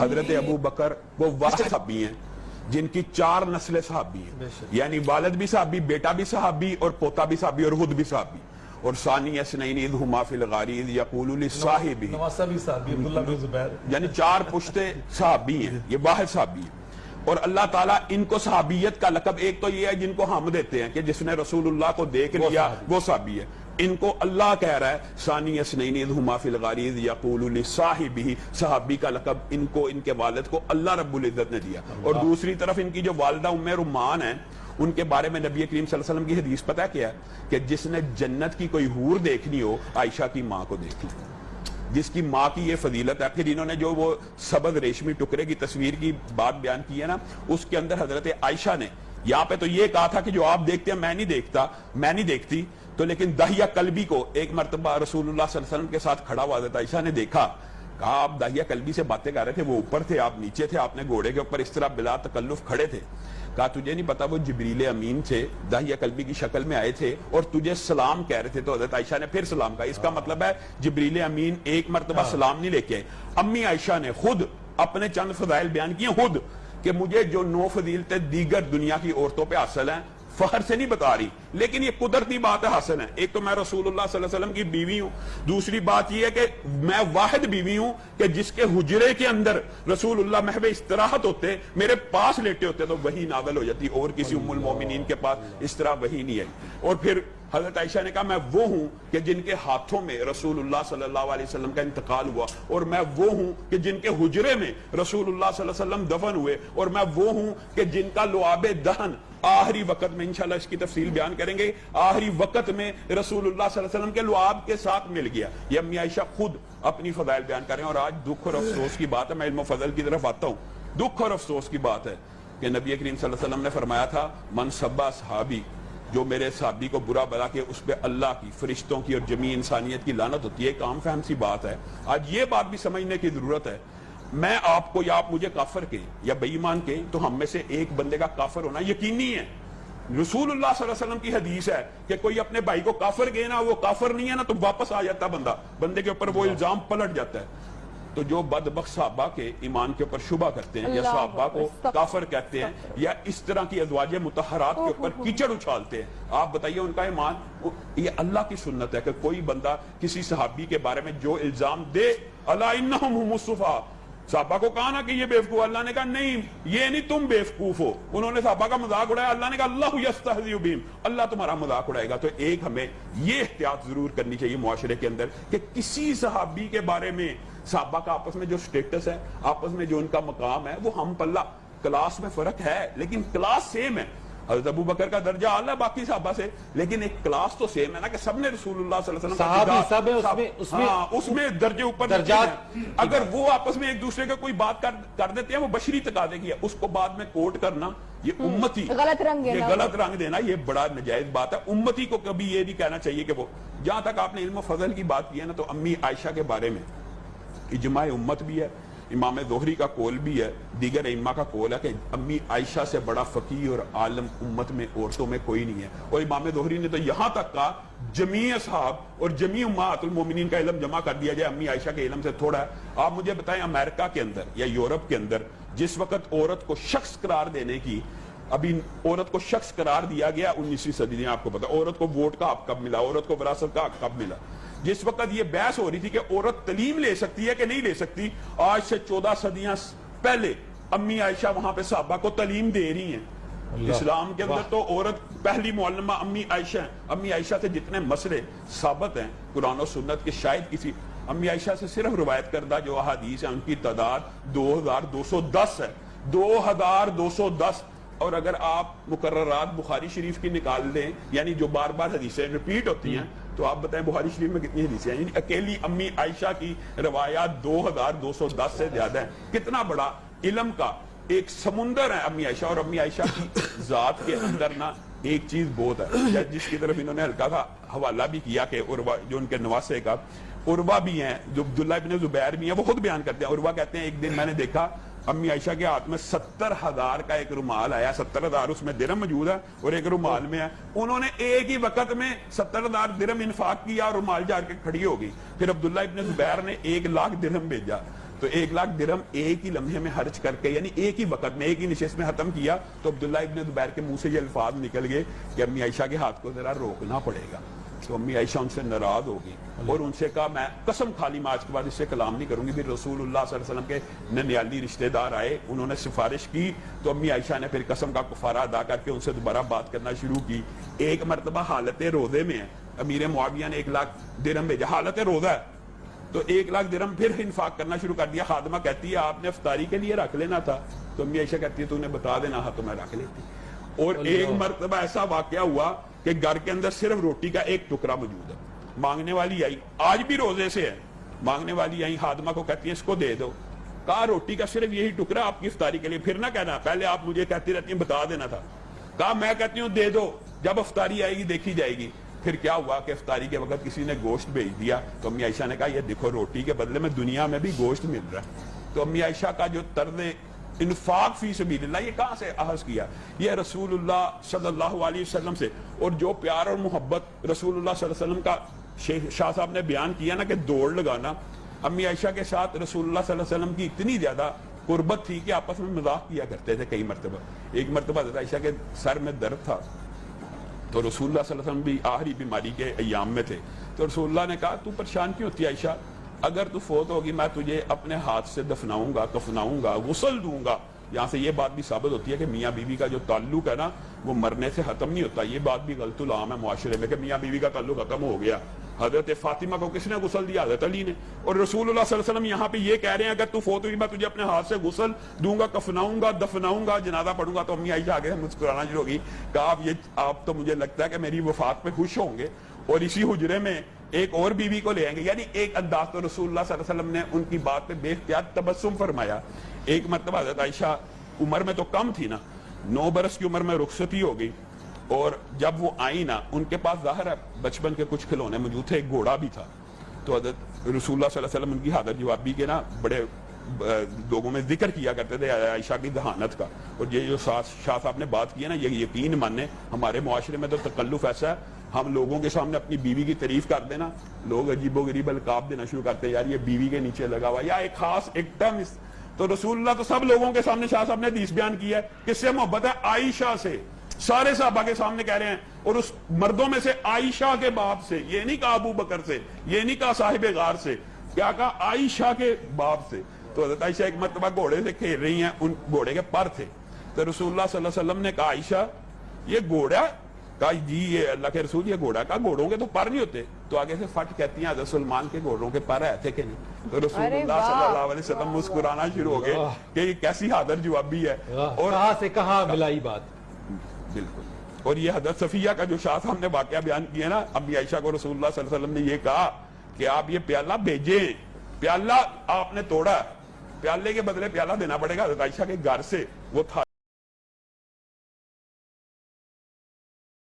حضرت ابو بکر وہ واحد صحابی ہیں جن کی 4 نسلیں صحابی ہیں، یعنی والد بھی صحابی، بیٹا بھی صحابی، اور پوتا بھی صحابی، اور خود بھی صحابی. اور ثانی اثنین اذ ہما فی الغار اذ یقول لصاحبہ، نواسہ بھی صحابی، عبداللہ بن زبیر، یعنی 4 پشتے صحابی ہیں، یہ واحد صحابی ہیں. اور اللہ تعالیٰ ان کو صحابیت کا لقب، ایک تو یہ ہے جن کو ہم دیتے ہیں کہ جس نے رسول اللہ کو دیکھ لیا وہ صحابی ہے، ان کو اللہ کہہ رہا ہے ثانی اثنین اذ ہما فی الغار اذ یقول لصاحبہ، صحابی کا لقب ان کو، ان کے والد کو اللہ رب العزت نے دیا. اور دوسری طرف ان کی جو والدہ ام رمان ہیں، ان کے بارے میں نبی کریم صلی اللہ علیہ وسلم کی حدیث پتہ کیا ہے کہ جس نے جنت کی کوئی حور دیکھنی ہو عائشہ کی ماں کو دیکھ لی، جس کی ماں کی یہ فضیلت ہے. پھر انہوں نے جو وہ سبز ریشمی ٹکڑے کی تصویر کی بات بیان کی ہے نا، اس کے اندر حضرت عائشہ نے یہاں پہ تو یہ کہا تھا کہ جو آپ دیکھتے ہیں میں نہیں دیکھتی، تو لیکن داہیہ قلبی کو ایک مرتبہ رسول اللہ صلی اللہ علیہ وسلم کے ساتھ کھڑا ہوا حضرت عائشہ نے دیکھا، کہا آپ داہیہ قلبی سے باتیں کر رہے تھے، وہ اوپر تھے آپ نیچے تھے، آپ نے گھوڑے کے اوپر اس طرح بلا تکلف کھڑے تھے. کہا تجھے نہیں پتا وہ جبریل امین تھے، داہیہ قلبی کی شکل میں آئے تھے اور تجھے سلام کہہ رہے تھے. تو حضرت عائشہ نے پھر سلام کہا. اس کا مطلب ہے جبریل امین ایک مرتبہ سلام نہیں لے کے آئے. امی عائشہ نے خود اپنے چند فضائل بیان کیے خود کہ مجھے جو 9 فضیلتیں دیگر دنیا کی عورتوں پہ حاصل ہیں، فخر سے نہیں بتا رہی لیکن یہ قدرتی بات ہے حاصل ہے. ایک تو میں رسول اللہ صلی اللہ علیہ وسلم کی بیوی ہوں، دوسری بات یہ ہے کہ میں واحد بیوی ہوں کہ جس کے حجرے کے اندر رسول اللہ محو استراحت ہوتے، میرے پاس لیٹے ہوتے تو وہی نازل ہو جاتی، اور کسی ام المومنین کے پاس اس طرح وہی نہیں آئی. اور پھر حضرت عائشہ نے کہا میں وہ ہوں کہ جن کے ہاتھوں میں رسول اللہ صلی اللہ علیہ وسلم کا انتقال ہوا، اور میں وہ ہوں کہ جن کے حجرے میں رسول اللہ صلی اللہ علیہ وسلم دفن ہوئے، اور میں وہ ہوں کہ جن کا لعاب دہن آخری وقت میں انشاءاللہ اس کی تفصیل بیان کریں گے، آخری وقت میں رسول اللہ صلی اللہ علیہ وسلم کے لعاب کے ساتھ مل گیا. یہ امی عائشہ خود اپنی فضائل بیان کر رہے ہیں. اور آج دکھ اور افسوس کی بات ہے، میں علم و فضل کی طرف آتا ہوں. دکھ اور افسوس کی بات ہے کہ نبی کریم صلی اللہ علیہ وسلم نے فرمایا تھا من سبا صحابی، جو میرے صحابی کو برا بلا کے اس پہ اللہ کی، فرشتوں کی اور جمیع انسانیت کی لعنت ہوتی ہے. ایک عام فہم سی بات ہے، آج یہ بات بھی سمجھنے کی ضرورت ہے. میں آپ کو یا آپ مجھے کافر کہیں یا بے ایمان کہیں تو ہم میں سے ایک بندے کا کافر ہونا یقینی ہے. رسول اللہ صلی اللہ علیہ وسلم کی حدیث ہے کہ کوئی اپنے بھائی کو کافر کہے نا، وہ کافر نہیں ہے نا، تو واپس آ جاتا بندے کے اوپر وہ الزام پلٹ جاتا ہے. تو جو بدبخت صحابہ کے ایمان کے اوپر شبہ کرتے ہیں یا صحابہ کو کافر کہتے ہیں یا اس طرح کی ازواج مطہرات کے اوپر کیچڑ اچھالتے ہیں، آپ بتائیے ان کا ایمان؟ یہ اللہ کی سنت ہے کہ کوئی بندہ کسی صحابی کے بارے میں جو الزام دے، الا انہم هم الصفا، صحابہ کو کہا نا کہ یہ بیوقوف، اللہ نے کہا نہیں یہ نہیں تم بیوقوف ہو. انہوں نے صحابہ کا مذاق اڑایا، اللہ نے کہا اللہ یستہزئ بہم، اللہ تمہارا مذاق اڑائے گا. تو ایک ہمیں یہ احتیاط ضرور کرنی چاہیے معاشرے کے اندر کہ کسی صحابی کے بارے میں، صحابہ کا آپس میں جو سٹیٹس ہے، آپس میں جو ان کا مقام ہے، وہ ہم پلہ کلاس میں فرق ہے لیکن کلاس سیم ہے. حضرت ابو بکر کا درجہ اعلیٰ ہے باقی صحابہ سے، لیکن ایک کلاس تو سیم ہے نا کہ سب نے رسول اللہ صلی اللہ علیہ وسلم اس میں درجے اوپر درجات. اگر وہ آپس میں ایک دوسرے کا کوئی بات کر دیتے ہیں، وہ بشری تقاضے کی ہے، اس کو بعد میں کوٹ کرنا یہ امتی غلط رنگ دینا یہ بڑا نجائز بات ہے. امتی کو کبھی یہ نہیں کہنا چاہیے کہ وہ، جہاں تک آپ نے علم و فضل کی بات کی ہے نا، تو امی عائشہ کے بارے میں اجماع امت بھی ہے، امام ظہری کا قول بھی ہے، دیگر ائمہ کا قول ہے کہ امی عائشہ سے بڑا فقیہ اور عالم امت میں عورتوں میں کوئی نہیں ہے. اور امام ظہری نے تو یہاں تک کہا جمیع اصحاب اور جمیع امہات المومنین کا علم جمع کر دیا جائے، امی عائشہ کے علم سے تھوڑا ہے. آپ مجھے بتائیں امریکہ کے اندر یا یورپ کے اندر جس وقت عورت کو شخص قرار دینے کی، ابھی عورت کو شخص قرار دیا گیا 19ویں صدی میں، آپ کو پتا عورت کو ووٹ کا حق کب ملا، عورت کو وراثت کا حق کب ملا، جس وقت یہ بحث ہو رہی تھی کہ عورت تعلیم لے سکتی ہے کہ نہیں لے سکتی، آج سے 14 صدیاں پہلے امی عائشہ وہاں پہ صحابہ کو تعلیم دے رہی ہیں. اسلام کے اندر تو عورت پہلی معلمہ امی عائشہ ہیں. امی عائشہ سے جتنے مسئلے ثابت ہیں قرآن و سنت کے، شاید کسی امی عائشہ سے صرف روایت کردہ جو احادیث ہیں ان کی تعداد 2210 ہے، 2210. اور اگر آپ مقررات بخاری شریف کی نکال لیں، یعنی جو بار بار حدیثیں ریپیٹ ہوتی ہیں، تو آپ بتائیں بخاری شریف میں کتنی حدیثیں ہیں؟ یعنی اکیلی امی عائشہ کی روایات 2210 سے زیادہ ہیں. کتنا بڑا علم کا ایک سمندر ہے امی عائشہ. اور امی عائشہ کی ذات کے اندر نا ایک چیز بہت ہے جس کی طرف انہوں نے ہلکا تھا حوالہ بھی کیا کہ عروہ جو ان کے نواسے کا، عروہ بھی ہیں جو عبداللہ ابن زبیر بھی ہیں، وہ خود بیان کرتے ہیں. عروہ کہتے ہیں ایک دن میں نے دیکھا امی عائشہ کے ہاتھ میں 70,000 کا ایک رومال آیا, 70,000 اس میں درہم موجود ہے اور ایک رومال میں ہے. انہوں نے ایک ہی وقت میں 70,000 درہم انفاق کیا اور رومال جا کے کھڑی ہو گئی. پھر عبداللہ ابن زبیر نے 1,00,000 درہم بھیجا, تو 1,00,000 درہم ایک ہی لمحے میں خرچ کر کے, یعنی ایک ہی وقت میں, ایک ہی نشست میں ختم کیا. تو عبداللہ ابن زبیر کے منہ سے یہ الفاظ نکل گئے کہ امی عائشہ کے ہاتھ کو ذرا روکنا پڑے گا. تو امی عائشہ ان سے ناراض ہوگی اور ان سے کہا میں قسم کھا لی میں آج کے بعد اس سے کلام نہیں کروں گی. پھر رسول اللہ صلی اللہ علیہ وسلم کے ننیالی رشتہ دار آئے, انہوں نے سفارش کی, تو امی عائشہ نے پھر قسم کا کفارہ ادا کر کے ان سے دوبارہ بات کرنا شروع کی. ایک مرتبہ حالت روزے میں ہے, امیر معاویہ نے 1,00,000 درہم بھیجا, حالت روزہ ہے, تو 1,00,000 درہم پھر انفاق کرنا شروع کر دیا. خادمہ کہتی ہے آپ نے افطاری کے لیے رکھ لینا تھا. تو امی عائشہ کہتی ہے تو انہیں بتا دینا تو میں رکھ لیتی. اور ایک مرتبہ ایسا واقعہ ہوا کہ گھر کے اندر صرف روٹی کا ایک ٹکڑا موجود ہے. مانگنے والی آئی, آج بھی روزے سے ہے, مانگنے والی آئی, خادمہ کو کہتی ہے اس کو دے دو. کہا روٹی کا صرف یہی ٹکڑا آپ کی افطاری کے لیے, پھر نہ کہنا پہلے آپ مجھے کہتی رہتی ہیں بتا دینا تھا. کہا میں کہتی ہوں دے دو, جب افطاری آئے گی دیکھی جائے گی. پھر کیا ہوا کہ افطاری کے وقت کسی نے گوشت بھیج دیا, تو امی عائشہ نے کہا یہ دیکھو روٹی کے بدلے میں دنیا میں بھی گوشت مل رہا ہے. تو امی عائشہ کا جو طرز انفاق فی سبیل اللہ یہ کہاں سے اخذ کیا؟ یہ رسول اللہ صلی اللہ علیہ وسلم سے. اور جو پیار اور محبت رسول اللہ صلی اللہ علیہ وسلم کا شاہ صاحب نے بیان کیا نا کہ دوڑ لگانا, امی عائشہ کے ساتھ رسول اللہ صلی اللہ علیہ وسلم کی اتنی زیادہ قربت تھی کہ آپس میں مذاق کیا کرتے تھے کئی مرتبہ. ایک مرتبہ حضرت عائشہ کے سر میں درد تھا, تو رسول اللہ صلی اللہ علیہ وسلم بھی آخری بیماری کے ایام میں تھے. تو رسول اللہ نے کہا تو پریشان کیوں ہوتی ہے عائشہ, اگر تو فوت ہوگی میں تجھے اپنے ہاتھ سے دفناؤں گا, کفناؤں گا, غسل دوں گا. یہاں سے یہ بات بھی ثابت ہوتی ہے کہ میاں بیوی کا جو تعلق ہے نا وہ مرنے سے ختم نہیں ہوتا. یہ بات بھی غلط العام ہے معاشرے میں کہ میاں بیوی کا تعلق ختم ہو گیا. حضرت فاطمہ کو کس نے غسل دیا؟ حضرت علی نے. اور رسول اللہ صلی اللہ علیہ وسلم یہاں پہ یہ کہہ رہے ہیں اگر تو فوت ہوگی میں تجھے اپنے ہاتھ سے غسل دوں گا, کفناؤں گا, دفناؤں گا, جنازہ پڑھوں گا. تو امی عائشہ آگے مسکرانا شروع ہوگی, کہا آپ تو مجھے لگتا ہے کہ میری وفات پہ خوش ہوں گے اور اسی حجرے میں ایک اور بیوی کو لے آئیں گے. یعنی ایک انداز تو رسول اللہ صلی اللہ علیہ وسلم نے ان کی بات پہ بے اختیار تبسم فرمایا. ایک مرتبہ حضرت عائشہ عمر میں تو کم تھی نا, 9 برس کی عمر میں رخصتی ہو گئی, اور جب وہ آئی نا ان کے پاس ظاہر ہے بچپن کے کچھ کھلونے موجود تھے, ایک گھوڑا بھی تھا. تو حضرت رسول اللہ صلی اللہ علیہ وسلم ان کی حاضر جوابی کے نا بڑے لوگوں میں ذکر کیا کرتے تھے عائشہ کی ذہانت کا. اور یہ جو شاہ صاحب نے بات کی ہے نا, یہ یقین مانے ہمارے معاشرے میں تو تکلف ایسا ہے, ہم لوگوں کے سامنے اپنی بیوی کی تعریف کر دینا, لوگ عجیب و غریب القاب دینا شروع کرتے ہیں, یار یہ بیوی کے نیچے لگا ہوا, یا ایک خاص ایک ٹرم. تو رسول اللہ تو سب لوگوں کے سامنے شاہ صاحب نے حدیث بیان کی ہے, کس سے محبت ہے؟ عائشہ سے. سارے صحابہ کے سامنے کہہ رہے ہیں, اور اس مردوں میں سے عائشہ کے باپ سے, یہ نہیں کہا ابو بکر سے, یہ نہیں کہا صاحب غار سے, کیا کہا عائشہ کے باپ سے. تو حضرت عائشہ ایک مرتبہ گھوڑے سے کھیل رہی ہیں, ان گھوڑے کے پر تھے, تو رسول اللہ صلی اللہ علیہ وسلم نے کہا عائشہ یہ گھوڑا؟ کہا جی یہ اللہ کے رسول یہ گھوڑا. کہا گھوڑوں کے تو پر نہیں ہوتے. تو آگے سے فٹ کہتی ہیں حضرت سلمان کے گھوڑوں کے پر ہے تھے کہ نہیں. تو رسول اللہ صلی اللہ علیہ وسلم مسکرانا شروع ہو گئے کہ یہ کیسی حاضر جوابی ہے, اور کہاں سے کہاں ملائی بات. بالکل. اور یہ حضرت صفیہ کا جو شاہ صاحب نے واقعہ بیان کیا نا, امی عائشہ کو رسول اللہ صلی اللہ علیہ وسلم نے یہ کہا کہ آپ یہ پیالہ بھیجیں, پیالہ آپ نے توڑا, پیالے کے بدلے پیالہ دینا پڑے گا. حضرت عائشہ کے گھر سے وہ تھا